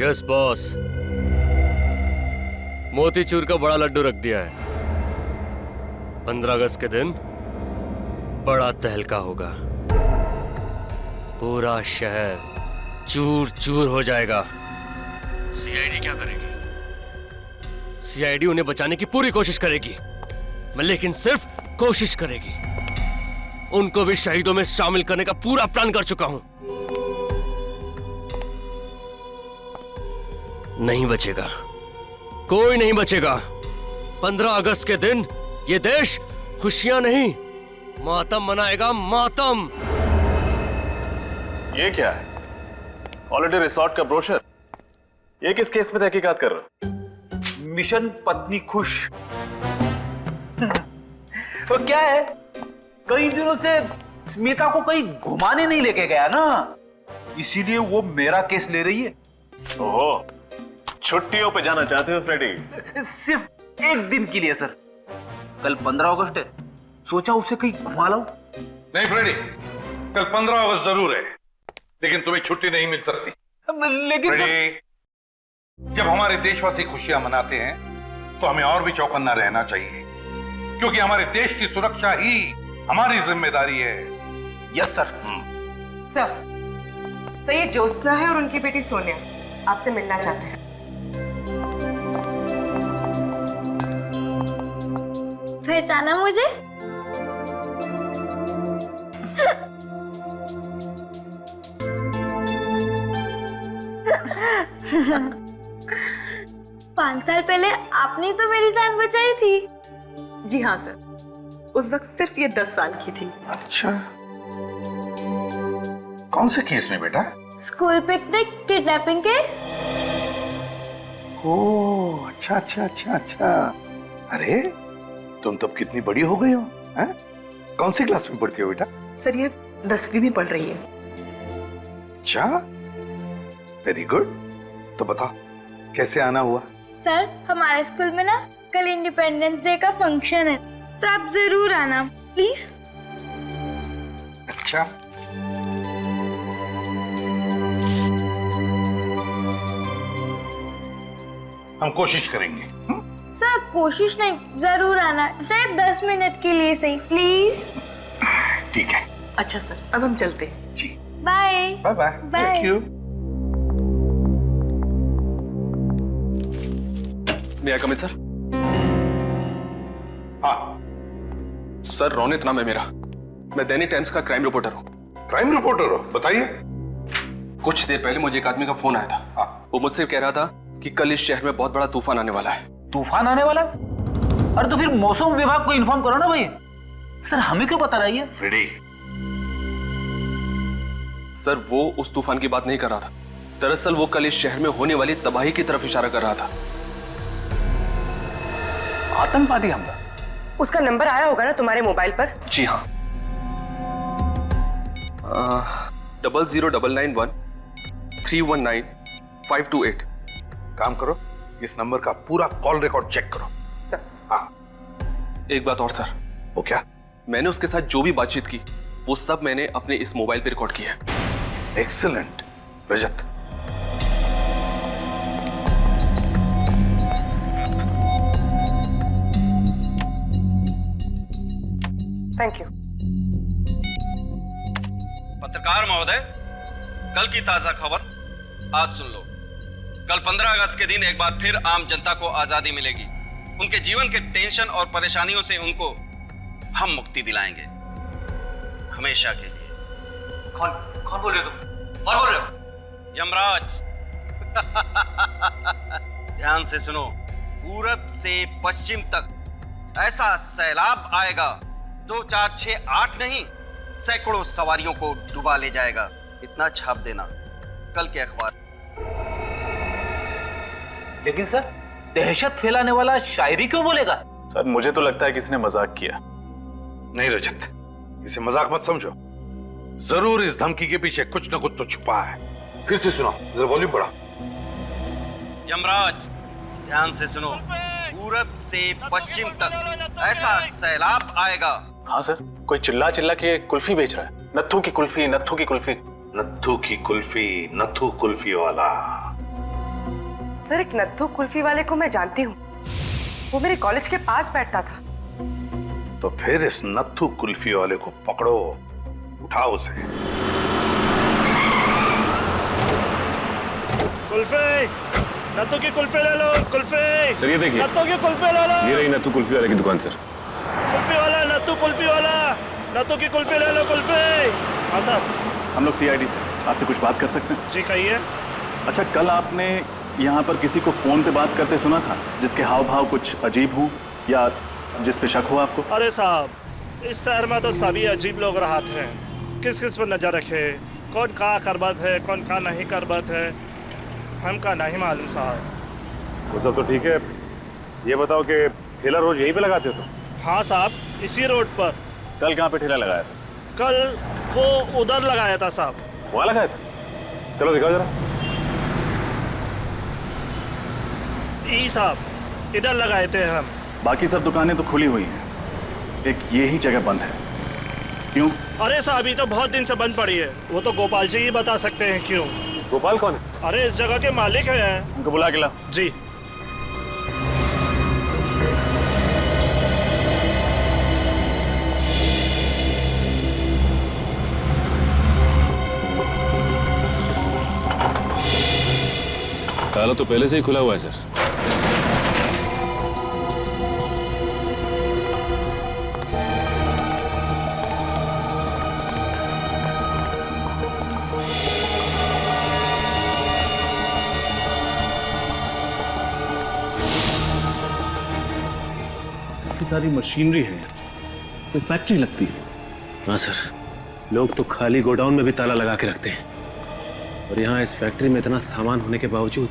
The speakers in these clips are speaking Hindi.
यस बॉस, मोतीचूर का बड़ा लड्डू रख दिया है। 15 अगस्त के दिन बड़ा तहलका होगा, पूरा शहर चूर चूर हो जाएगा। सीआईडी क्या करेगी? सीआईडी उन्हें बचाने की पूरी कोशिश करेगी, लेकिन सिर्फ कोशिश करेगी। उनको भी शहीदों में शामिल करने का पूरा प्लान कर चुका हूं। नहीं बचेगा, कोई नहीं बचेगा। 15 अगस्त के दिन ये देश खुशियां नहीं, मातम मनाएगा, मातम। ये क्या है? हॉलिडे रिसोर्ट का ब्रोशर। ये किस केस में तहकीकात कर रहे हो? मिशन पत्नी खुश। तो क्या है, कई दिनों से स्मिता को कहीं घुमाने नहीं लेके गया ना, इसीलिए वो मेरा केस ले रही है। ओहो, छुट्टियों पे जाना चाहते हो फ्रेडी? सिर्फ एक दिन के लिए सर। कल 15 अगस्त है, सोचा उसे कहीं घुमा लाऊं। नहीं फ्रेडी, कल 15 अगस्त जरूर है, लेकिन तुम्हें छुट्टी नहीं मिल सकती। लेकिन फ्रेडी, जब हमारे देशवासी खुशियां मनाते हैं तो हमें और भी चौकन्ना रहना चाहिए, क्योंकि हमारे देश की सुरक्षा ही हमारी जिम्मेदारी है। Yes sir. सर ये ज्योत्सना है और उनकी बेटी सोनिया आपसे मिलना चाहते हैं। पहचाना मुझे? पांच साल पहले आपने तो मेरी जान बचाई थी। जी हाँ सर, उस वक्त सिर्फ ये 10 साल की थी। अच्छा, कौन से केस में बेटा? School picnic kidnapping case. Oh, अच्छा अच्छा अच्छा अच्छा। अरे तुम तब कितनी बड़ी हो गई हो, हैं? कौन सी क्लास में पढ़ती हो बेटा? सर ये 10वीं में पढ़ रही है। अच्छा, वेरी गुड। तो बताओ कैसे आना हुआ? सर हमारे स्कूल में ना कल इंडिपेंडेंस डे का फंक्शन है, तो आप जरूर आना प्लीज। अच्छा, हम कोशिश करेंगे। सर कोशिश नहीं, जरूर आना, चाहे 10 मिनट के लिए सही, प्लीज। ठीक है। अच्छा सर, अब हम चलते हैं। जी, bye bye bye. Bye. Thank you. May I come in sir? हाँ, सर रोनित नाम है मेरा, मैं दैनिक टाइम्स का क्राइम रिपोर्टर हूँ। क्राइम रिपोर्टर हो? बताइए। कुछ देर पहले मुझे एक आदमी का फोन आया था। हाँ। वो मुझसे कह रहा था कि कल इस शहर में बहुत बड़ा तूफान आने वाला है। तूफान आने वाला? अरे तो फिर मौसम विभाग को इन्फॉर्म करो ना भाई। सर हमें क्यों बता रही है? फ्रेडी, सर वो उस तूफान की बात नहीं कर रहा था। दरअसल वो कल इस शहर में होने वाली तबाही की तरफ इशारा कर रहा था। आतंकवादी हमला? उसका नंबर आया होगा ना तुम्हारे मोबाइल पर? जी हाँ, 00991319 528। काम करो, इस नंबर का पूरा कॉल रिकॉर्ड चेक करो। सर। हाँ। एक बात और सर, वो क्या? मैंने उसके साथ जो भी बातचीत की वो सब मैंने अपने इस मोबाइल पे रिकॉर्ड किया है। Excellent Rajat. Thank you. पत्रकार महोदय, कल की ताजा खबर आज सुन लो। कल 15 अगस्त के दिन एक बार फिर आम जनता को आजादी मिलेगी। उनके जीवन के टेंशन और परेशानियों से उनको हम मुक्ति दिलाएंगे, हमेशा के लिए। कौन बोल रहे हो तुम? कौन बोल रहे हो? यमराज। ध्यान से सुनो, पूरब से पश्चिम तक ऐसा सैलाब आएगा, 2 4 6 8 नहीं, सैकड़ों सवारियों को डुबा ले जाएगा। इतना छाप देना कल के अखबार। लेकिन सर दहशत फैलाने वाला शायरी क्यों बोलेगा? सर मुझे तो लगता है किसी ने मजाक किया। नहीं रजत, इसे मजाक मत समझो। जरूर इस धमकी के पीछे कुछ न कुछ तो छुपा है। फिर से सुनो, जरा वॉल्यूम बढ़ा। यमराज, ध्यान से सुनो, पूरब से पश्चिम तक ऐसा सैलाब आएगा। हाँ सर, कोई चिल्ला चिल्ला के कुल्फी बेच रहा है। नत्थू की कुल्फी, नत्थू की कुल्फी। नत्थू की कुल्फी, नत्थू कुल्फी वाला। सर, एक नत्थू कुल्फी वाले को मैं जानती हूँ, वो मेरे कॉलेज के पास बैठता था। तो फिर इस नत्थू कुल्फी वाले को पकड़ो, उठाओ उसे। कुल्फी, नत्थू की कुल्फी ले लो। कुल्फी सर ये देखिए, नत्थू की कुल्फी ले लो। ये रही नत्थू कुल्फी वाले की दुकान सर। कुल्फी वाला, नत्थू कुल्फी वाला, नत्थू की कुल्फी ले लो। कुल्फी। हाँ साहब। हम लोग सीआईडी से आपसे कुछ बात कर सकते हैं? जी कहिए। अच्छा, कल आपने यहाँ पर किसी को फोन पे बात करते सुना था जिसके हाव भाव कुछ अजीब हो या जिस पे शक हो आपको? अरे साहब, इस शहर में तो सभी अजीब लोग रहते हैं। किस किस पर नजर रखे, कौन का करबत है, कौन का नहीं करबत है, हमका नहीं मालूम साहब। वो सब तो ठीक है, ये बताओ कि ठेला रोज यहीं पे लगाते हो तुम? हाँ साहब, इसी रोड पर। कल कहाँ पे ठेला लगाया था? कल वो उधर लगाया था साहब। वहाँ लगाया था? चलो दिखाओ जरा। ई साहब, इधर लगाए थे हम। बाकी सब दुकानें तो खुली हुई हैं, एक ये ही जगह बंद है, क्यों? अरे साहब, ये तो बहुत दिन से बंद पड़ी है। वो तो गोपाल जी ही बता सकते हैं क्यों। गोपाल कौन है? अरे इस जगह के मालिक हैं। उनको बुला के ला। जी। ताला तो पहले से ही खुला हुआ है सर। इतनी सारी मशीनरी है, तो फैक्ट्री लगती है। हाँ सर, लोग तो खाली गोडाउन में भी ताला लगा के रखते हैं, और यहाँ इस फैक्ट्री में इतना सामान होने के बावजूद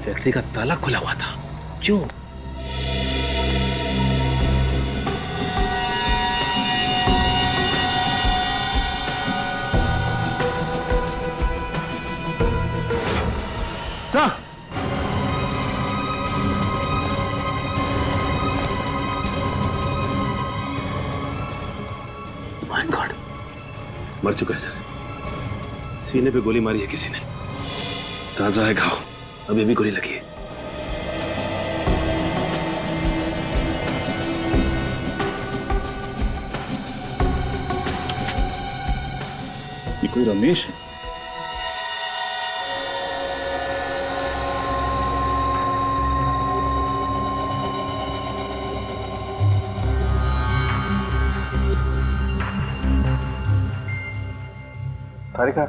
फैक्ट्री का ताला खुला हुआ था। क्यों? सर, माय गॉड, मर चुका है सर। सीने पे गोली मारी है किसी ने, ताजा है घाव, अभी भी गोली लगी है। ये कोई रमेश है? तारिका,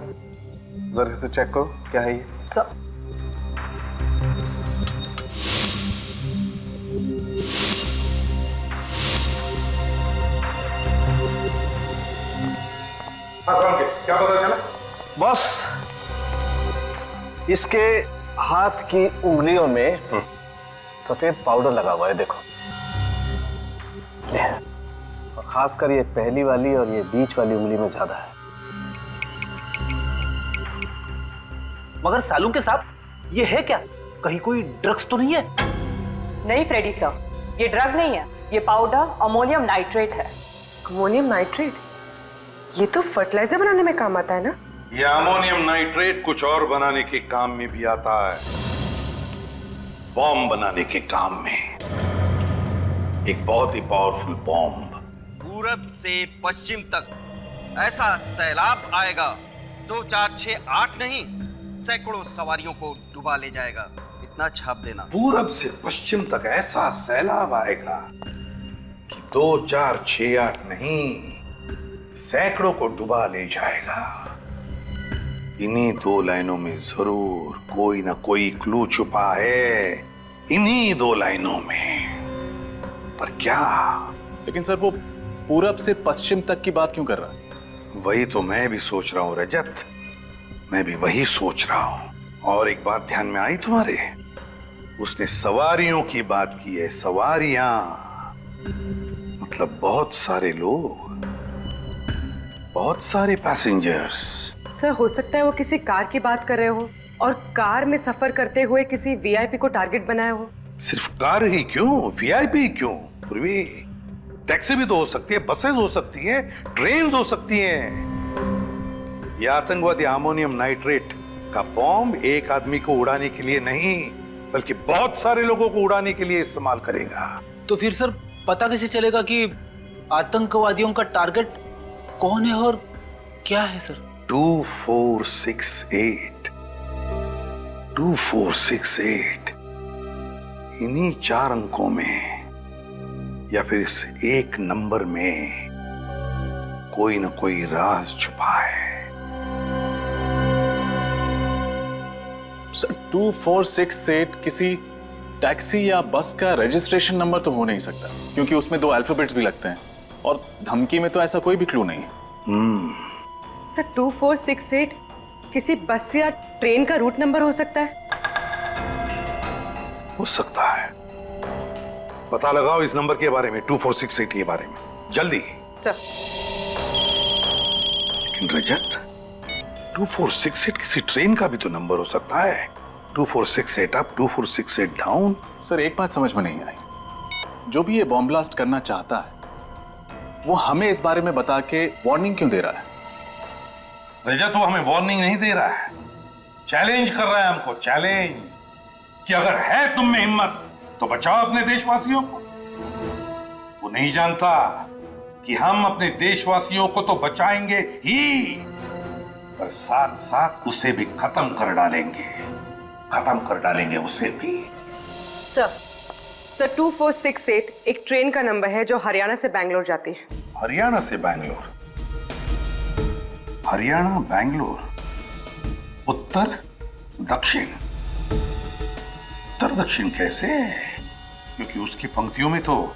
जरा इसे चेक करो, क्या है ये? सर, क्या पता चला? बॉस, इसके हाथ की उंगलियों में सफेद पाउडर लगा हुआ है, देखो। और खासकर ये पहली वाली और ये बीच वाली उंगली में ज्यादा है। मगर सालू के साथ ये है क्या? कहीं कोई ड्रग्स तो नहीं है? नहीं फ्रेडी सर, ये ड्रग नहीं है, ये पाउडर अमोनियम नाइट्रेट है। Ammonium nitrate? ये तो फर्टिलाइजर बनाने में काम आता है ना? ये अमोनियम नाइट्रेट कुछ और बनाने के काम में भी आता है, बॉम्ब बनाने के काम में। एक बहुत ही पावरफुल बॉम्ब। पूरब से पश्चिम तक ऐसा सैलाब आएगा, 2 4 6 8 नहीं, सैकड़ों सवारियों को डुबा ले जाएगा। इतना छाप देना। पूरब से पश्चिम तक ऐसा सैलाब आएगा कि 2 4 6 8 नहीं, सैकड़ों को डुबा ले जाएगा। इन्हीं 2 लाइनों में जरूर कोई ना कोई क्लू छुपा है, इन्हीं 2 लाइनों में। पर क्या? लेकिन सर, वो पूरब से पश्चिम तक की बात क्यों कर रहा है? वही तो मैं भी सोच रहा हूं रजत, मैं भी वही सोच रहा हूं। और एक बात ध्यान में आई तुम्हारे, उसने सवारियों की बात की है। सवारियां मतलब बहुत सारे लोग, बहुत सारे पैसेंजर्स। सर, हो सकता है वो किसी कार की बात कर रहे हो और कार में सफर करते हुए किसी वीआईपी को टारगेट बनाया हो। सिर्फ कार ही क्यों, वीआईपी क्यों? पूर्वी, टैक्सी भी तो हो सकती है, बसेस हो सकती हैं, ट्रेन हो सकती हैं। यह आतंकवादी अमोनियम नाइट्रेट का बॉम्ब एक आदमी को उड़ाने के लिए नहीं, बल्कि बहुत सारे लोगों को उड़ाने के लिए इस्तेमाल करेगा। तो फिर सर पता कैसे चलेगा कि आतंकवादियों का टारगेट कौन है और क्या है सर? 2468 2468 इन्हीं 4 अंकों में या फिर इस एक नंबर में कोई न कोई राज छुपा है। सर 2468 किसी टैक्सी या बस का रजिस्ट्रेशन नंबर तो हो नहीं सकता, क्योंकि उसमें 2 अल्फाबेट्स भी लगते हैं और धमकी में तो ऐसा कोई भी क्लू नहीं है। सर 2468 किसी बस या ट्रेन का रूट नंबर हो सकता है? हो सकता है। पता लगाओ इस नंबर के बारे में, 2468 के बारे में, जल्दी। सर लेकिन रजत, 2468 किसी ट्रेन का भी तो नंबर हो सकता है। 2468 अप, 2468 डाउन। सर एक बात समझ में नहीं आई, जो भी ये बॉम्ब ब्लास्ट करना चाहता है वो हमें इस बारे में बता के वार्निंग क्यों दे रहा है? रजत, वो हमें वार्निंग नहीं दे रहा है, चैलेंज कर रहा है हमको, चैलेंज कि अगर है तुम में हिम्मत तो बचाओ अपने देशवासियों को। वो नहीं जानता कि हम अपने देशवासियों को तो बचाएंगे ही, पर साथ साथ उसे भी खत्म कर डालेंगे उसे भी। सर 2468 एक ट्रेन का नंबर है जो हरियाणा से बैंगलोर जाती है। हरियाणा से बैंगलोर? हरियाणा बैंगलोर, उत्तर दक्षिण। उत्तर दक्षिण कैसे? क्योंकि उसकी पंक्तियों में तो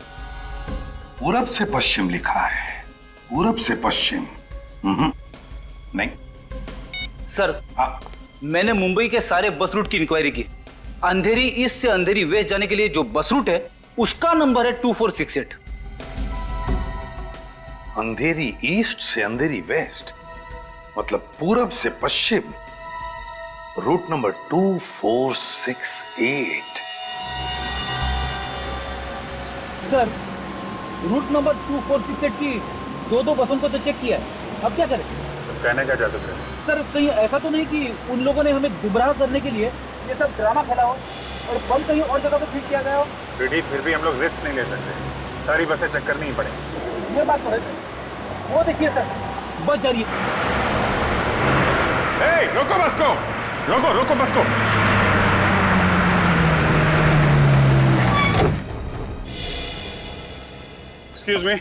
पूरब से पश्चिम लिखा है। पूरब से पश्चिम नहीं सर। मैंने मुंबई के सारे बस रूट की इंक्वायरी की। अंधेरी ईस्ट से अंधेरी वेस्ट जाने के लिए जो बस रूट है उसका नंबर है 2468। अंधेरी ईस्ट से अंधेरी वेस्ट मतलब पूरब से पश्चिम, route number 2468। Sir route number 2468 की 2 बसों को तो चेक किया है, अब क्या करें? कहने का जादू है सर कहीं ऐसा तो नहीं कि उन लोगों ने हमें गुमराह करने के लिए ये सब ड्रामा खेला हो और बम कहीं और जगह पे फिट किया गया हो? फिर भी हम लोग रिस्क नहीं ले सकते, सारी बसें चेक करनी ही पड़ेगी। ये बात तो है सर। वो देखिए सर, बस जा रही है। रोको बस को, रोको बस को। एक्सक्यूज मी,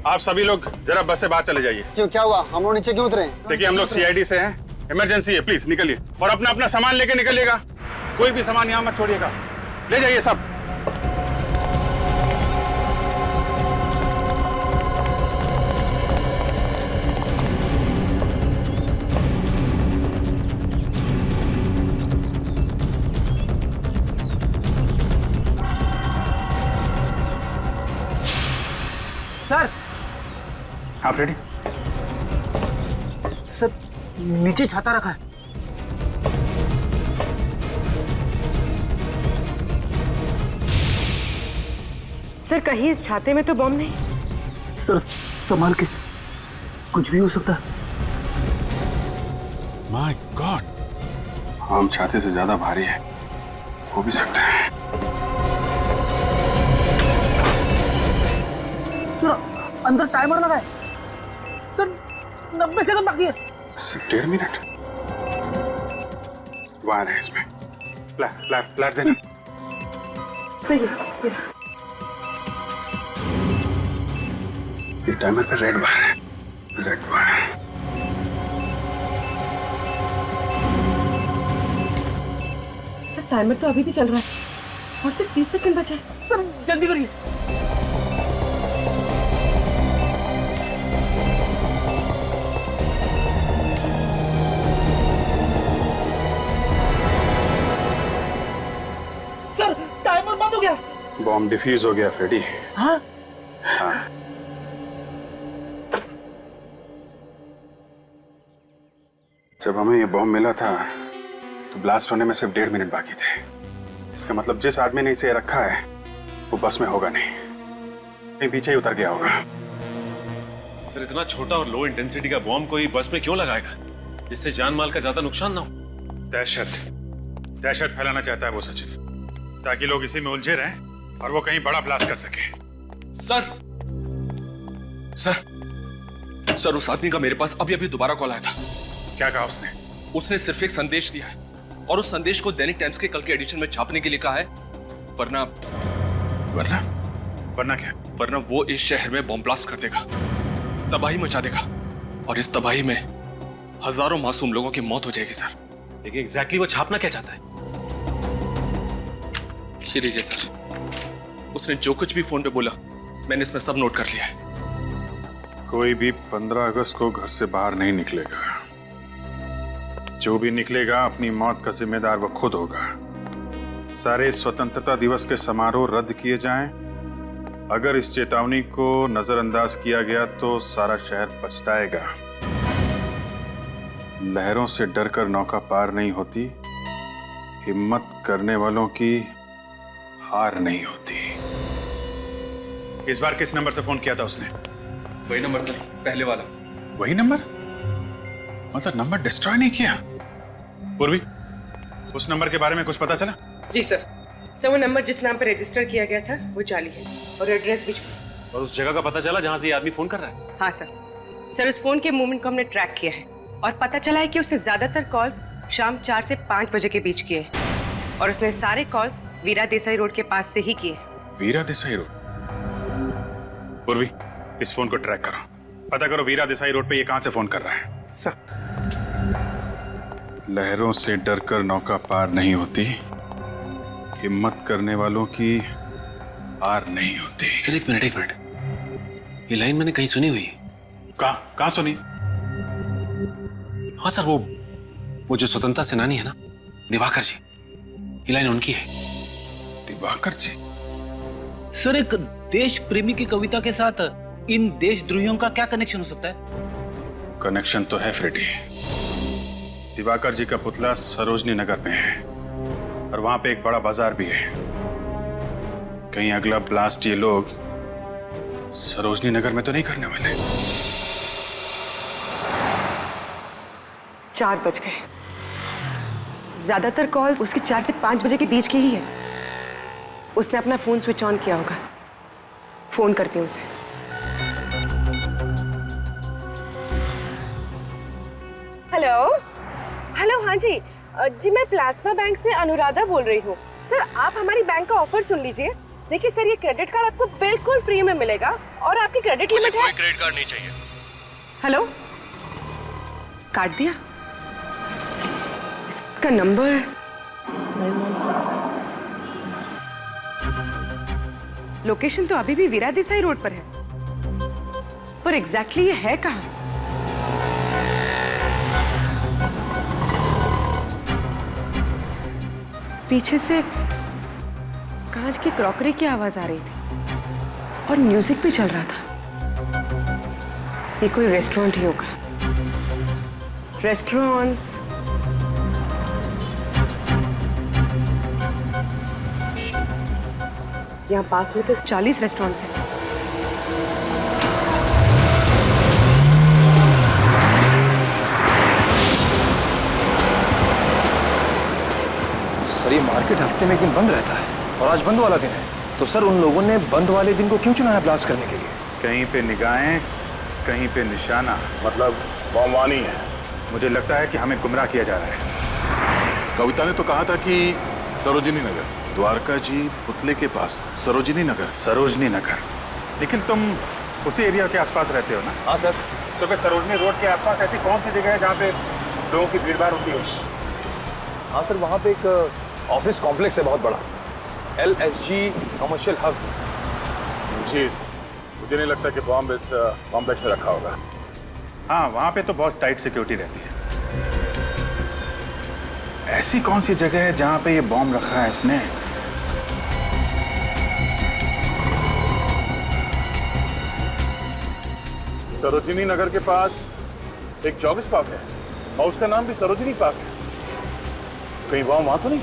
आप सभी लोग जरा बस से बाहर चले जाइए। क्यों, क्या हुआ? हम लोग नीचे क्यों उतरे? देखिए हम लोग सीआईडी से हैं, इमरजेंसी है, प्लीज निकलिए और अपना अपना सामान लेके निकलिएगा। कोई भी सामान यहाँ मत छोड़िएगा, ले जाइए सब। सर आप रेडी? सर नीचे छाता रखा है। सर कहीं इस छाते में तो बम नहीं? सर संभाल के, कुछ भी हो सकता है। माय गॉड, हम छाते से ज्यादा भारी है, हो भी सकता है। सर अंदर टाइमर लगा है सर, 90 सेकंड बाकी है। 1.5 मिनट वायर है इसमें, फ्लैट देना। सही है। ये टाइमर पे रेड वायर है, रेड वायर। सर टाइमर तो अभी भी चल रहा है और सिर्फ 30 सेकंड बचे हैं। सर जल्दी करिए। सर टाइमर बंद हो गया। बॉम्ब डिफ्यूज हो गया फ्रेडी। हाँ? हाँ। जब हमें ये बॉम्ब मिला था तो ब्लास्ट होने में सिर्फ 1.5 मिनट बाकी थे। इसका मतलब जिस आदमी ने इसे रखा है वो बस में होगा नहीं, कहीं पीछे ही उतर गया होगा। सर इतना छोटा और लो इंटेंसिटी का बॉम्ब कोई बस में क्यों लगाएगा जिससे जान माल का ज्यादा नुकसान ना हो? दहशत फैलाना चाहता है वो सचिन, ताकि लोग इसी में उलझे रहें और वो कहीं बड़ा ब्लास्ट कर सके। सर सर सर, उस आदमी का मेरे पास अभी अभी दोबारा कॉल आया था। क्या कहा उसने? उसने सिर्फ एक संदेश दिया है और उस संदेश को दैनिक टाइम्स के कल के एडिशन में छापने के लिए कहा है, वरना वरना वरना क्या? वरना वो इस शहर में बॉम्ब ब्लास्ट कर देगा, तबाही मचा देगा, और इस तबाही में हजारों मासूम लोगों की मौत हो जाएगी सर। लेकिन एग्जैक्टली वो छापना क्या चाहता है? ये लीजिए सर, उसने जो कुछ भी फोन पे बोला मैंने इसमें सब नोट कर लिया है। कोई भी 15 अगस्त को घर से बाहर नहीं निकलेगा। जो भी निकलेगा अपनी मौत का जिम्मेदार वो खुद होगा। सारे स्वतंत्रता दिवस के समारोह रद्द किए जाएं। अगर इस चेतावनी को नजरअंदाज किया गया तो सारा शहर पछताएगा। लहरों से डरकर नौका पार नहीं होती, हिम्मत करने वालों की हार नहीं होती। इस बार किस नंबर से फोन किया था उसने? वही नंबर सर, पहले वाला। वही नंबर? मतलब नंबर डिस्ट्रॉय नहीं किया? पूर्वी, उस नंबर के बारे में कुछ पता चला? जी सर, वो नंबर जिस नाम पर रजिस्टर किया गया था वो जाली है और एड्रेस भी। और उस जगह का पता चला जहां से ये आदमी फोन कर रहा है? हाँ सर, उस फोन के मूवमेंट को हमने ट्रैक किया है और पता चला है कि उसने ज्यादातर कॉल्स शाम 4 से 5 बजे के बीच किए और उसने सारे कॉल्स वीरा देसाई रोड के पास से ही किए। वीरा देसाई रोड? पूर्वी, इस फोन को ट्रैक करो, पता करो वीरा देसाई रोड पे ये कहां से फोन कर रहा है। सर, लहरों से डरकर नौका पार नहीं होती, हिम्मत करने वालों की हार नहीं होती। सर एक मिनट, ये लाइन मैंने कहीं सुनी हुई। कहाँ सुनी? हाँ सर, वो जो स्वतंत्रता सेनानी है ना, दिवाकर जी, ये लाइन उनकी है। दिवाकर जी? सर, एक देश प्रेमी की कविता के साथ इन देशद्रोहियों का क्या कनेक्शन हो सकता है? कनेक्शन तो है फ्रेडी। दिवाकर जी का पुतला सरोजनी नगर में है और वहां पे एक बड़ा बाजार भी है। कहीं अगला ब्लास्ट ये लोग सरोजनी नगर में तो नहीं करने वाले? 4 बज गए। ज्यादातर कॉल्स उसकी 4 से 5 बजे के बीच की ही है। उसने अपना फोन स्विच ऑन किया होगा। फोन करती हूँ उसे। हेलो, हाँ जी, मैं प्लाज्मा बैंक से अनुराधा बोल रही हूँ। सर, आप हमारी बैंक का ऑफर सुन लीजिए। देखिए सर, ये क्रेडिट कार्ड आपको बिल्कुल फ्री में मिलेगा और आपकी क्रेडिट लिमिट है। कोई क्रेडिट कार्ड नहीं चाहिए। हेलो, काट दिया? इसका नंबर लोकेशन तो अभी भी वीरा देसाई रोड पर है, पर एग्जैक्टली ये है कहाँ? पीछे से कांच की क्रॉकरी की आवाज आ रही थी और म्यूजिक भी चल रहा था। ये कोई रेस्टोरेंट ही होगा। रेस्टोरेंट्स, यहाँ पास में तो 40 रेस्टोरेंट्स हैं। सर, ये मार्केट हफ्ते में एक दिन बंद रहता है और आज बंद वाला दिन है, तो सर उन लोगों ने बंद वाले दिन को क्यों चुना है ब्लास्ट करने के लिए? कहीं पे निगाहें, कहीं पे निशाना, मतलब बमवानी है। मुझे लगता है कि हमें गुमराह किया जा रहा है। कविता ने तो कहा था कि सरोजिनी नगर, द्वारका जी पुतले के पास सरोजिनी नगर। सरोजनी नगर? लेकिन तुम उसी एरिया के आसपास रहते हो ना? हाँ सर। तो फिर सरोजनी रोड के आसपास ऐसी कौन सी जगह है जहाँ पे लोगों की भीड़ भाड़ होती हो? हाँ सर, वहाँ पे एक ऑफिस कॉम्प्लेक्स है बहुत बड़ा, LSG कमर्शियल हब। मुझे नहीं लगता कि बॉम्ब इस कॉम्प्लेक्स में रखा होगा। हाँ, वहाँ पे तो बहुत टाइट सिक्योरिटी रहती है। ऐसी कौन सी जगह है जहाँ पे ये बॉम्ब रखा है इसने? सरोजिनी नगर के पास एक जॉगिस पार्क है और उसका नाम भी सरोजिनी पार्क है। कहीं बॉम्ब वहां तो नहीं?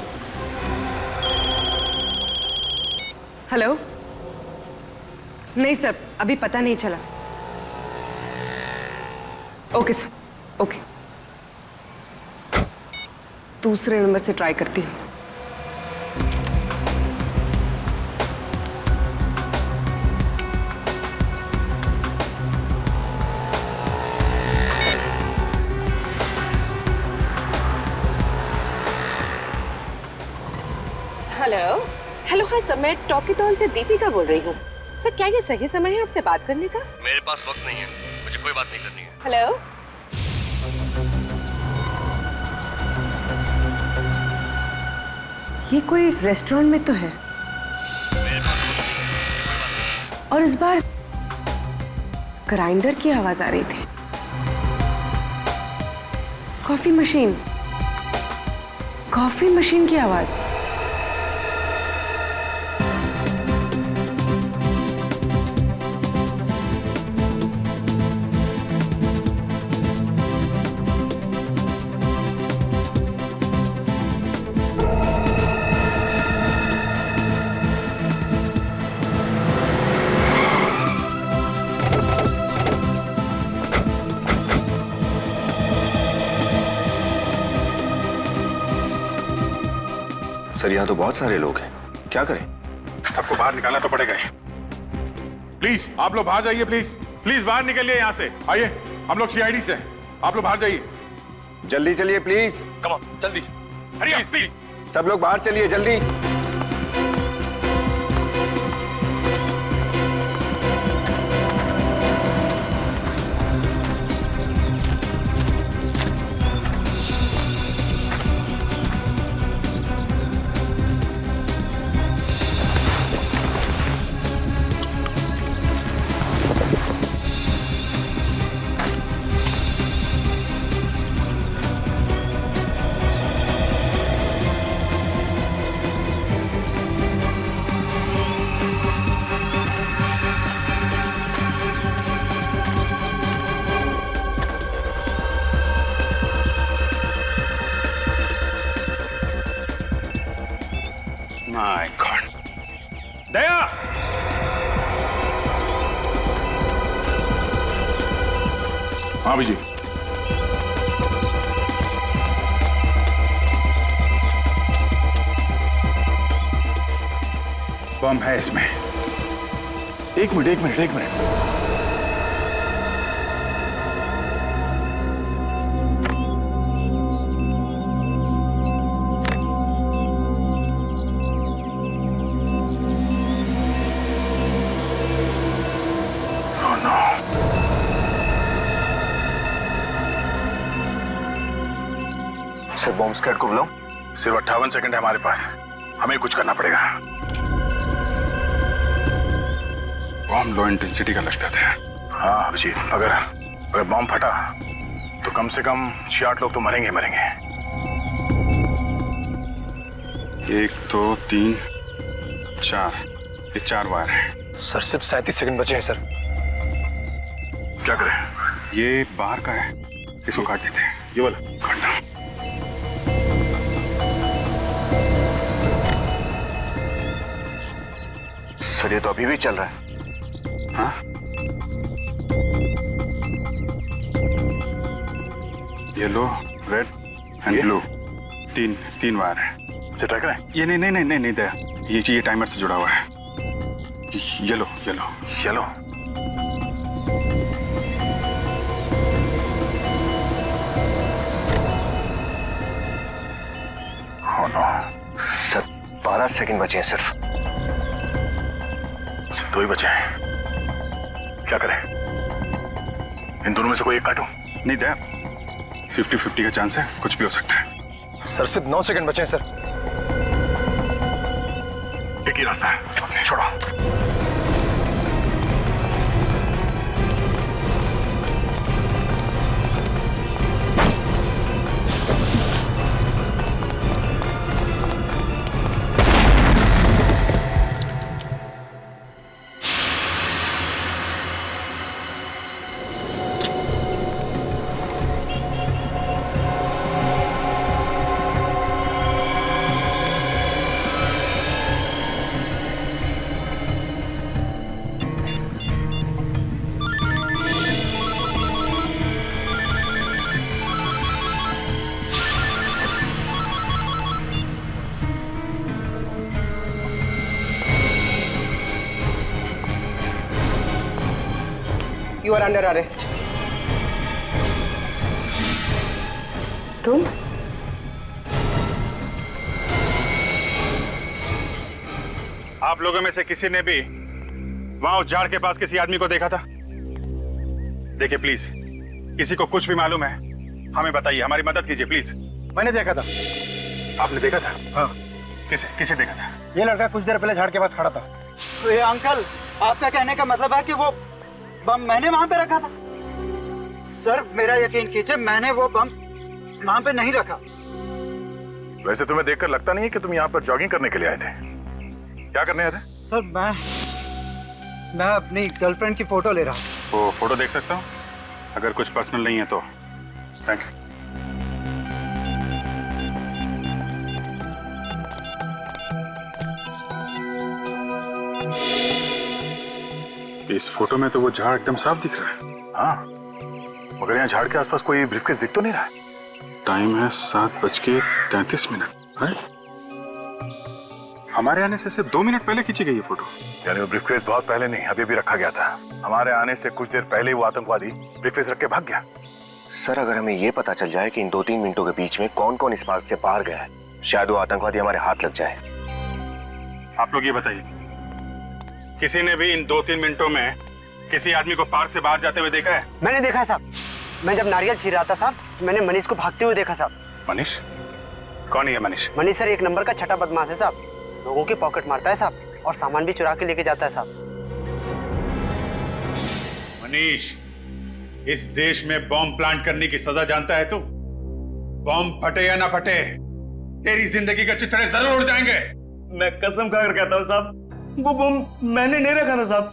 हेलो, नहीं सर, अभी पता नहीं चला। Okay sir, okay. दूसरे नंबर से ट्राई करती हूँ। हेलो हेलो, हाँ सर, मैं टॉकीटॉन से दीपिका बोल रही हूँ। सर क्या ये सही समय है आपसे बात करने का? मेरे पास वक्त नहीं है, मुझे कोई बात नहीं करनी है। हेलो, ये कोई रेस्टोरेंट में तो है, और इस बार ग्राइंडर की आवाज आ रही थी। कॉफी मशीन की आवाज। सर यहाँ तो बहुत सारे लोग हैं, क्या करें? सबको बाहर निकालना तो पड़ेगा ही। प्लीज आप लोग बाहर जाइए, प्लीज प्लीज बाहर निकलिए यहाँ से। आइए, हम लोग सीआईडी से हैं, आप लोग बाहर जाइए। जल्दी चलिए प्लीज। कम ऑन, जल्दी। प्लीज प्लीज सब लोग बाहर चलिए जल्दी। My God. दया, हाँ विजय, बम है इसमें। एक मिनट। सर बॉम्ब स्क्वाड को बुलाओ। सिर्फ 58 सेकंड है हमारे पास, हमें कुछ करना पड़ेगा। बॉम्ब लो इंटेंसिटी का लगता था। हाँ अभिजीत, अगर बॉम्ब फटा तो कम से कम 6-8 लोग तो मरेंगे। 1 2 3 4, ये 4 वार है। सर सिर्फ 37 सेकंड बचे हैं सर। क्या करें? ये बाहर का है, इसको काट देते हैं। ये वाला काटना। सर ये तो अभी भी चल रहा है। हाँ? येलो, रेड एंड ब्लू, तीन वायर है। इसे ट्राई करें? ये नहीं दया, ये टाइमर से जुड़ा हुआ है। Yellow. Oh no. Sir 12 second बचे हैं सिर्फ 2 ही बचे हैं। क्या करें? इन दोनों में से कोई एक काटूं? नहीं दया, 50-50 का चांस है, कुछ भी हो सकता है। सर सिर्फ 9 सेकंड बचे हैं सर। एक ही रास्ता है, छोड़ो। Are under arrest. तुम? आप लोगों में से किसी ने भी वहां उस झाड़ के पास किसी आदमी को देखा था? देखिए प्लीज, किसी को कुछ भी मालूम है हमें बताइए, हमारी मदद कीजिए प्लीज। मैंने देखा था। आपने देखा था? हाँ। किसे देखा था? ये लड़का कुछ देर पहले झाड़ के पास खड़ा था। तो ये अंकल, आपका कहने का मतलब है कि वो बम मैंने वहां पे रखा था? सर मेरा यकीन कीजिए, मैंने वो बम वहां पे नहीं रखा। वैसे तुम्हें देखकर लगता नहीं है कि तुम यहाँ पर जॉगिंग करने के लिए आए थे। क्या करने आए थे? सर मैं अपनी गर्लफ्रेंड की फोटो ले रहा हूँ। वो फोटो देख सकता हूँ? अगर कुछ पर्सनल नहीं है तो थैंक यू। इस फोटो में तो वो झाड़ एकदम साफ दिख रहा है। हाँ, मगर यहाँ झाड़ के आसपास कोई ब्रीफकेस दिख तो नहीं रहा है। टाइम है 7:33। हमारे आने से सिर्फ 2 मिनट पहले खींची गई ये फोटो। यानी वो ब्रीफकेस बहुत पहले नहीं, अभी रखा गया था। हमारे आने से कुछ देर पहले वो आतंकवादी ब्रीफकेस रख के भाग गया। सर अगर हमें ये पता चल जाए कि इन 2-3 मिनटों के बीच में कौन कौन इस बात से बाहर गया है, शायद वो आतंकवादी हमारे हाथ लग जाए। आप लोग ये बताइए, किसी ने भी इन 2-3 मिनटों में किसी आदमी को पार्क से बाहर जाते हुए देखा है? मैंने देखा है साहब। मैं जब नारियल छील रहा था साहब, मैंने मनीष को भागते हुए देखा साहब। मनीष? कौन है ये मनीष? मनीष सर 1 नंबर का छठा बदमाश है साहब। लोगों की पॉकेट मारता है साहब और सामान भी चुरा के लेके जाता है साहब। मनीष, इस देश में बॉम्ब प्लांट करने की सजा जानता है तू? बॉम्ब फटे या ना फटे, तेरी जिंदगी के चिथड़े जरूर उड़ जाएंगे। मैं कसम खाकर कहता हूँ साहब, वो बम मैंने नहीं रखा था साहब।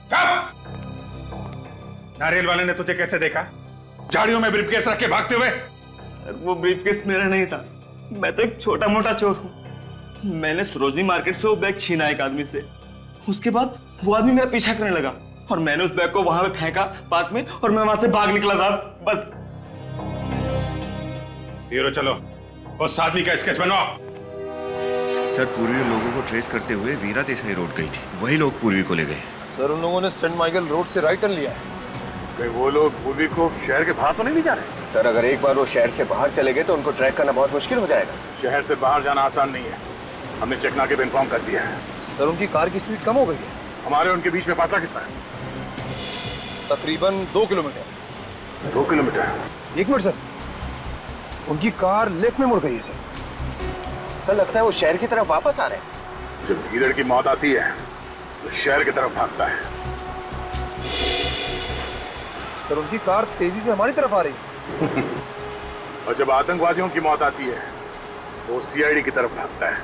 नारियल वाले ने तुझे कैसे देखा झाड़ियों में ब्रीफकेस रख के भागते हुए? सर वो ब्रीफकेस मेरा नहीं था, मैं तो एक छोटा मोटा चोर हूँ। मैंने सरोजनी मार्केट से वो बैग छीना एक आदमी से। उसके बाद वो आदमी मेरा पीछा करने लगा और मैंने उस बैग को वहां पे फेंका पार्क में और मैं वहां से भाग निकला साहब, बस। हीरो चलो, उस आदमी का स्केच बनवाओ। सर पूर्वी लोगों को ट्रेस करते हुए वीरा देसाई रोड गई थी, वही लोग पूर्वी को ले गए। सर उन लोगों ने सेंट माइकल रोड से राइट टर्न लिया है। वो लोग पूर्वी को शहर के बाहर तो नहीं ले जा रहे? सर अगर एक बार वो शहर से बाहर चले गए तो उनको ट्रैक करना बहुत मुश्किल हो जाएगा। शहर से बाहर जाना आसान नहीं है, हमने चेक नाके पे इन्फॉर्म कर दिया है। सर उनकी कार की स्पीड कम हो गई है। हमारे उनके बीच में फासला कितना है? तकरीबन 2 किलोमीटर। 2 किलोमीटर? 1 मिनट सर, उनकी कार लेफ्ट में मुड़ गई है सर। सर लगता है वो शहर की तरफ वापस आ रहे हैं। जब लीडर की मौत आती है तो शहर की तरफ भागता है। सर उनकी कार तेजी से हमारी तरफ आ रही है। और जब आतंकवादियों की मौत आती है वो सीआईडी की तरफ भागता है।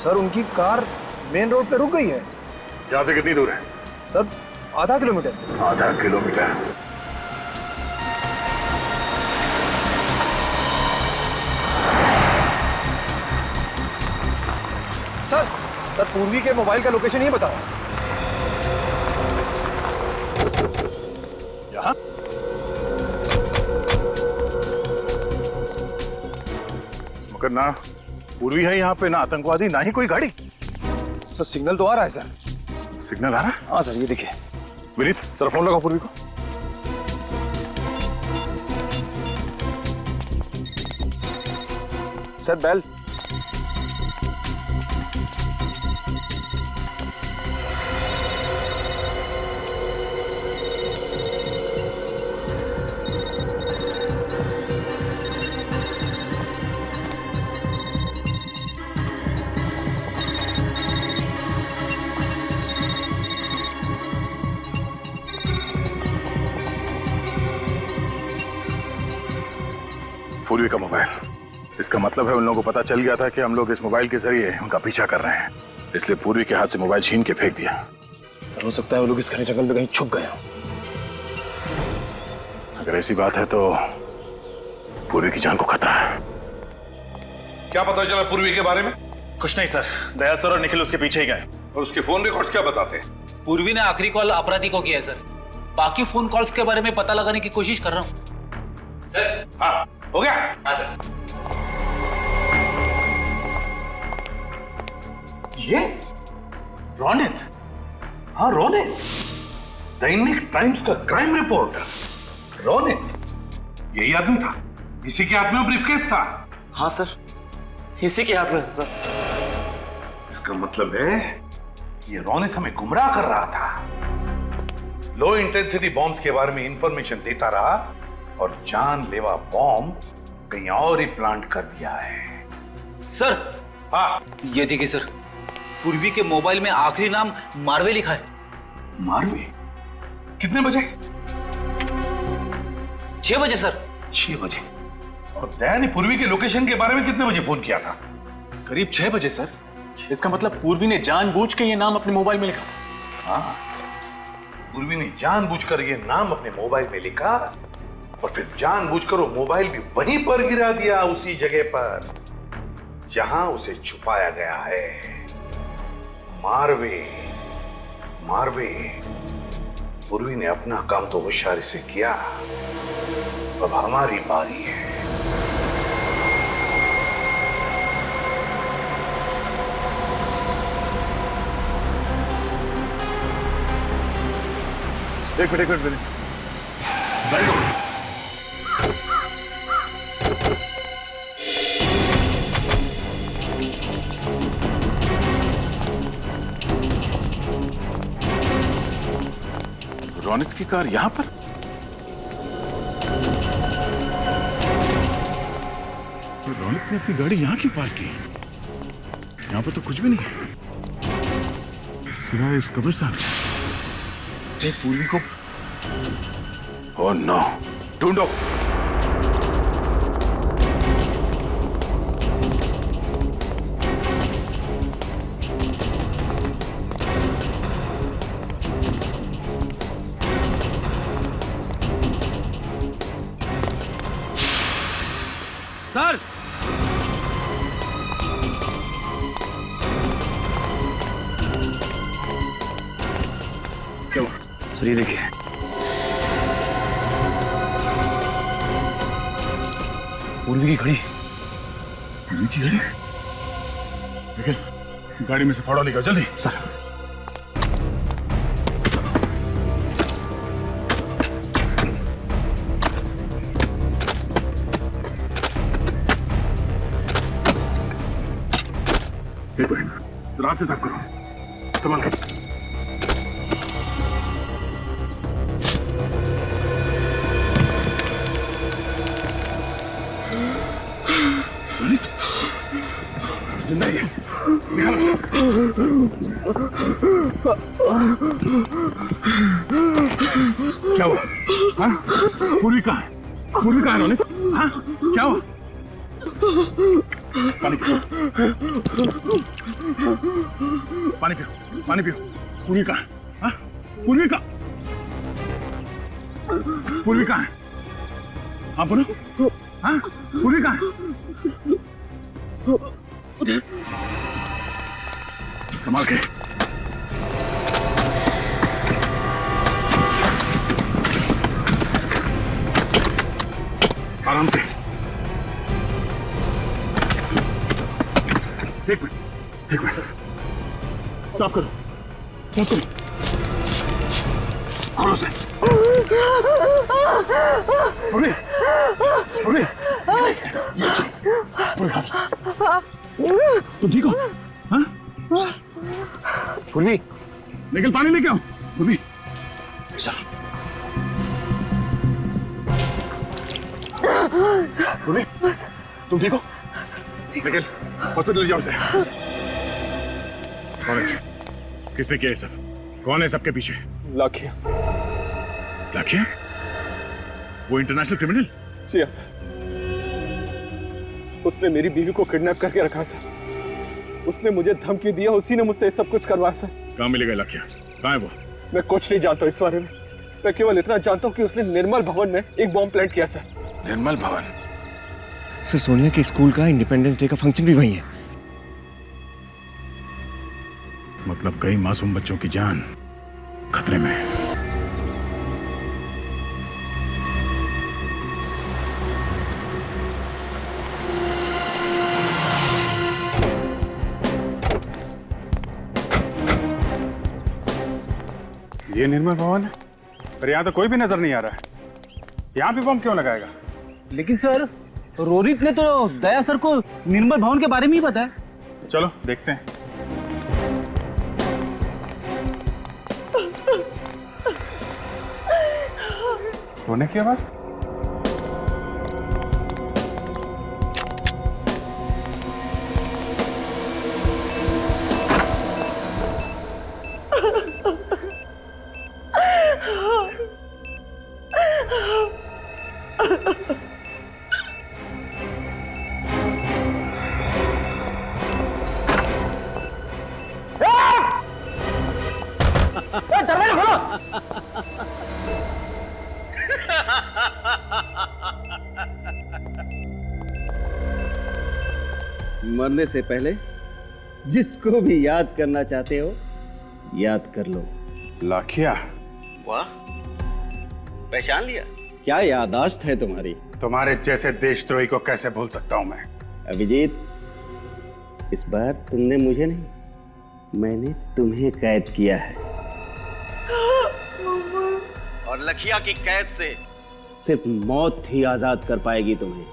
सर उनकी कार मेन रोड पे रुक गई है। यहाँ से कितनी दूर है? सर आधा किलोमीटर। आधा किलोमीटर? सर पूर्वी के मोबाइल का लोकेशन ये बताओ। यहाँ? मगर ना पूर्वी है यहाँ पे, ना आतंकवादी, ना ही कोई गाड़ी। सर सिग्नल तो आ रहा है सर। सिग्नल आ रहा है? हाँ सर ये देखिए। विनीत सर फोन लगाओ पूर्वी को। Sir bell. पूर्वी का मोबाइल, इसका मतलब है उन लोगों को पता चल गया था कि हम लोग इस मोबाइल के जरिए उनका पीछा कर रहे हैं, इसलिए पूर्वी के हाथ से मोबाइल छीन के फेंक दिया। सर हो सकता है वो लोग इस घने जंगल में कहीं छुप गए हों। अगर ऐसी बात है तो पूर्वी की जान को खतरा है। क्या पता चला पूर्वी के बारे में? कुछ नहीं सर, दया सर और निखिल उसके पीछे ही गए। और उसके फोन रिकॉर्ड्स क्या बताते हैं? पूर्वी ने आखिरी कॉल अपराधी को किया है सर। बाकी फोन कॉल्स के बारे में पता लगाने की कोशिश कर रहा हूँ। हाँ हो गया। रोनित? हाँ रोनित, दैनिक टाइम्स का क्राइम रिपोर्टर रोनित। यही आदमी था, इसी के हाथ में ब्रीफकेस था। हाँ सर, इसी के हाथ में था सर। इसका मतलब है ये रोनित हमें गुमराह कर रहा था, लो इंटेंसिटी बॉम्ब्स के बारे में इंफॉर्मेशन देता रहा और जानलेवा बॉम्ब कहीं और ही प्लांट कर दिया है। सर, हाँ ये देखिए सर, पूर्वी के मोबाइल में आखिरी नाम मारवे लिखा है। मारवे? कितने बजे? 6 बजे सर। 6 बजे? और दया ने पूर्वी के लोकेशन के बारे में कितने बजे फोन किया था? करीब 6 बजे सर। इसका मतलब पूर्वी ने जानबूझ के ये नाम अपने मोबाइल में लिखा। हाँ, पूर्वी ने जानबूझकर ये नाम अपने मोबाइल में लिखा और फिर जानबूझकर वो मोबाइल भी वहीं पर गिरा दिया, उसी जगह पर जहां उसे छुपाया गया है। मारवे, मारवे। पूर्वी ने अपना काम तो होशियारी से किया, अब हमारी बारी है। एक मिनट वेरी गुड। रोनित की कार यहां पर? तो रोनित ने अपनी गाड़ी यहां क्यों पार्क की? यहां पर तो कुछ भी नहीं है सिवाय इस कब्रिस्तान। पूर्वी को ओह नो, ढूंढो। सर, क्या हुआ? सर ये देखिए, पूर्वी की घड़ी। पूर्वी की घड़ी? निकल, गाड़ी में से फाड़ा निकाल जल्दी। सर एक मिनट, रात से साफ करो, संभाल कर। जिंदा ही है, निकालो उसे। क्या हुआ? हाँ? पूर्वी कहाँ है? पूर्वी कहाँ है रोनित? हाँ? क्या हुआ? पानी पियो, पानी पियो, पानी पियो। पूर्वी कहाँ है? हाँ? पूर्वी कहाँ? पूर्वी कहाँ है? हाँ बोलो। हाँ? पूर्वी कहाँ है? संभाल के। आराम से। एक मिनट, एक मिनट। साफ करो, साफ करो। खोलो से। पूर्वी, पूर्वी, ये चल। पूर्वी हाथ। तुम ठीक हो? हाँ? पूर्वी, निकल, पानी लेके आओ। पूर्वी, सर। पूर्वी, तुम ठीक हो? निकल, हॉस्पिटल जाओ से। कौन है? किसने किया ये सब? कौन है सबके पीछे? लाखिया। लाखिया? वो इंटरनेशनल क्रिमिनल? जी हाँ सर, उसने मेरी बीवी को किडनैप करके रखा सर। उसने मुझे धमकी दिया, उसी ने मुझसे सब कुछ करवाया सर। कहाँ मिलेगा लाखिया? कहाँ है वो? मैं कुछ नहीं जानता इस बारे में। मैं केवल इतना जानता हूँ कि उसने निर्मल भवन में एक बॉम्ब प्लांट किया सर। निर्मल भवन? सर सोनिया के स्कूल का इंडिपेंडेंस डे का फंक्शन भी वही है। मतलब कई मासूम बच्चों की जान खतरे में है। ये निर्मल भवन है, पर यहाँ तो कोई भी नजर नहीं आ रहा है। यहाँ भी बम क्यों लगाएगा? लेकिन सर, रोहित ने तो दया सर को निर्मल भवन के बारे में ही बताया। चलो देखते हैं। रोने की आवाज? मरने से पहले जिसको भी याद करना चाहते हो याद कर लो। लाखिया, वाह, पहचान लिया? क्या याददाश्त है तुम्हारी। तुम्हारे जैसे देशद्रोही को कैसे भूल सकता हूं मैं? अभिजीत, इस बार तुमने मुझे नहीं, मैंने तुम्हें कैद किया है। और लखिया की कैद से सिर्फ मौत ही आजाद कर पाएगी तुम्हें।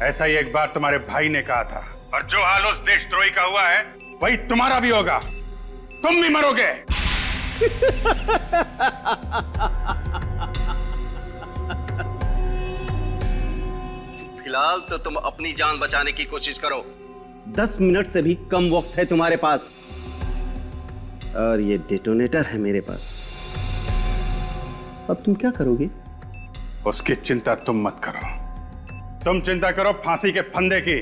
ऐसा ही एक बार तुम्हारे भाई ने कहा था, और जो हाल उस देशद्रोही का हुआ है वही तुम्हारा भी होगा। तुम भी मरोगे। फिलहाल तो तुम अपनी जान बचाने की कोशिश करो। 10 मिनट से भी कम वक्त है तुम्हारे पास, और ये डेटोनेटर है मेरे पास। अब तुम क्या करोगे? उसकी चिंता तुम मत करो। तुम चिंता करो फांसी के फंदे की।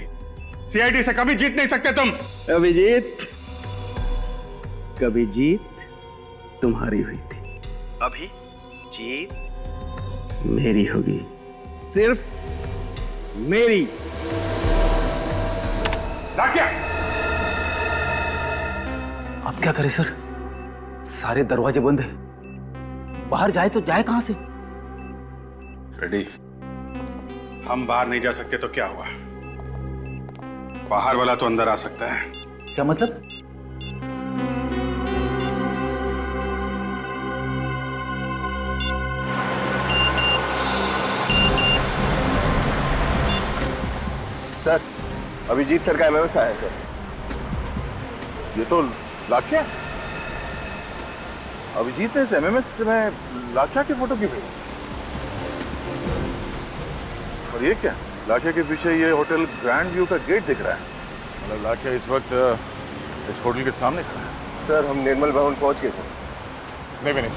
सीआईडी से कभी जीत नहीं सकते तुम। अभिजीत, कभी जीत तुम्हारी हुई थी, अभी जीत मेरी होगी, सिर्फ मेरी। अब क्या करें सर? सारे दरवाजे बंद हैं। बाहर जाए तो जाए कहां से? रेडी, हम बाहर नहीं जा सकते तो क्या हुआ? बाहर वाला तो अंदर आ सकता है। क्या मतलब? सर, अभिजीत सर का एमएमएस आया है सर। ये तो लाखिया। अभिजीत ने इस एमएमएस में लाखिया की फोटो क्यों भेजी? और ये क्या? लाखिया के पीछे ये होटल ग्रैंड व्यू का गेट दिख रहा है। मतलब लाखिया इस वक्त इस होटल के सामने खड़ा है। सर, हम निर्मल भवन पहुंच गए सर। नहीं नहीं,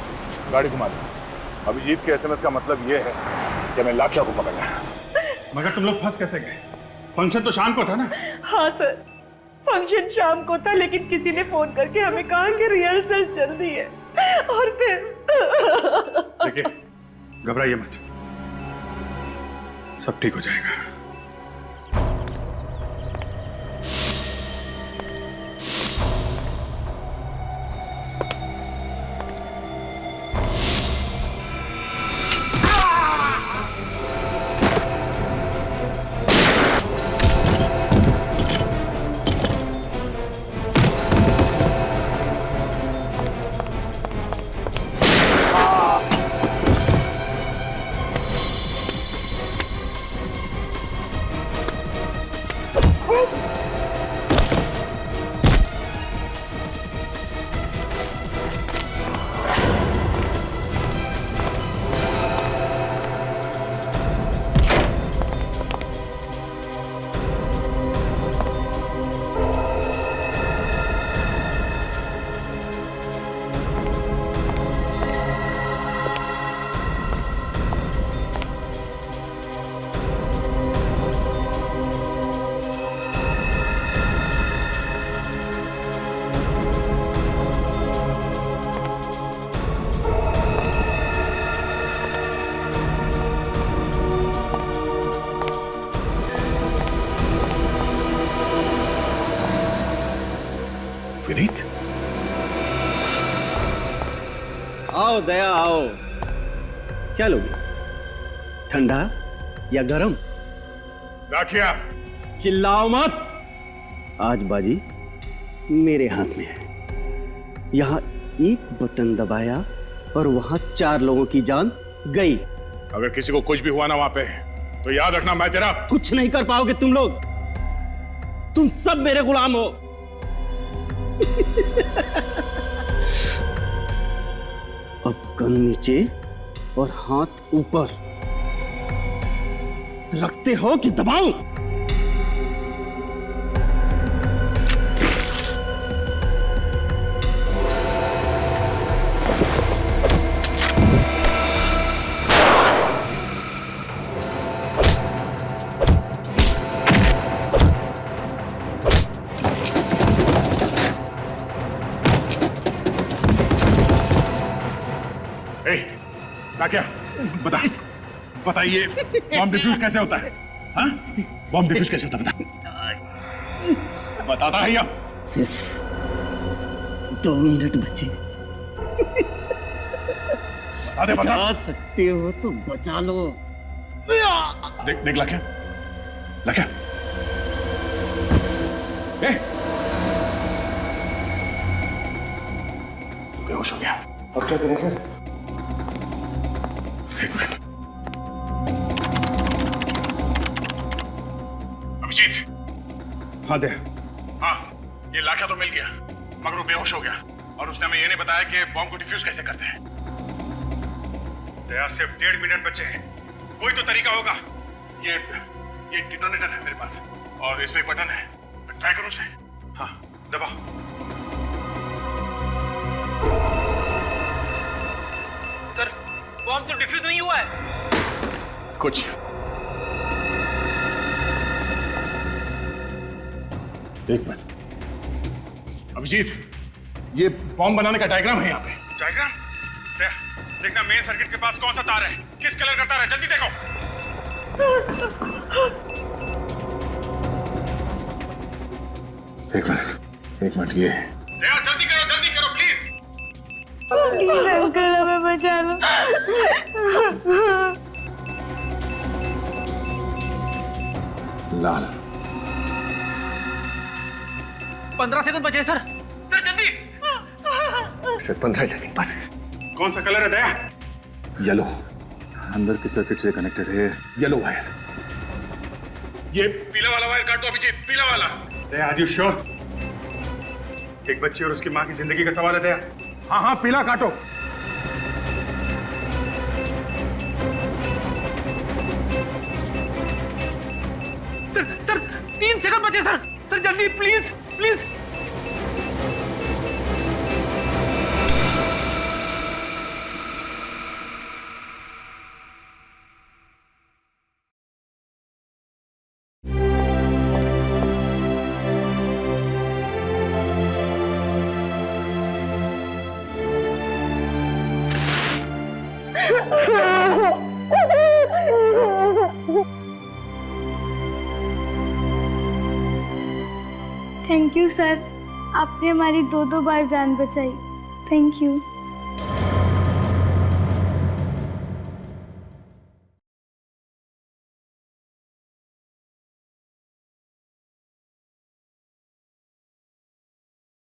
गाड़ी घुमा दो। अभिजीत के एसएमएस का मतलब ये है कि मैं लाखिया को पकड़ना है। मगर तुम लोग फंस कैसे गए? फंक्शन तो शाम को था ना? हाँ सर, फंक्शन शाम को था, लेकिन किसी ने फोन करके हमें कहा कि रिहर्सल चल रही है, और फिर देखिए, घबराइए मत, सब ठीक हो जाएगा। विनीत, आओ दया, आओ। क्या लोगे? ठंडा या गरम? लाखिया, चिल्लाओ मत। आज बाजी मेरे हाथ में है। एक बटन दबाया और वहां 4 लोगों की जान गई। अगर किसी को कुछ भी हुआ ना वहां पे, तो याद रखना मैं तेरा कुछ नहीं कर पाओगे तुम लोग। तुम सब मेरे गुलाम हो। अब गन नीचे और हाथ ऊपर। रखते हो कि दबाऊं? क्या बताइए, बॉम्ब डिफ्यूज कैसे होता है? हाँ? बॉम्ब डिफ्यूज कैसे होता है? बताता है या? सिर्फ 2 मिनट बचे। बचा सकते हो तो बचा लो। देख लाख्या, लाख्या, बेहोश हो गया। अब क्या करें सर? अभिजीत। हाँ दे। हाँ, ये लाख्या तो मिल गया, मगर वो बेहोश हो गया और उसने हमें ये नहीं बताया कि बॉम्ब को डिफ्यूज कैसे करते हैं। दया, सिर्फ 1.5 मिनट बचे हैं, कोई तो तरीका होगा। ये डिटोनेटर है मेरे पास और इसमें एक बटन है, ट्राई करो उसे। हाँ, दबाओ। सर, बॉम्ब तो डिफ्यूज नहीं हुआ है। कुछ एक मिनट अभिजीत, ये बॉम्ब बनाने का डायग्राम है यहाँ पे। डायग्राम? देखना मेन सर्किट के पास कौन सा तार है, किस कलर का तार है, जल्दी देखो। एक मिनट ये जल्दी करो प्लीज। प्लीज अंकल हमें बचा लो। 15 सेकंड बचे सर जल्दी। सर 15 सेकंड बस। कौन सा कलर है दया? येलो। अंदर के सर्किट से कनेक्टेड है येलो वायर। ये पीला वाला वायर काट दो अभिजीत, पीला वाला। दया, आर यू श्योर? एक बच्ची और उसकी माँ की जिंदगी का सवाल है दया। हाँ, पीला काटो। सर 3 सेकंड बचे सर जल्दी प्लीज। थैंक यू सर, आपने हमारी 2 बार जान बचाई। Thank you.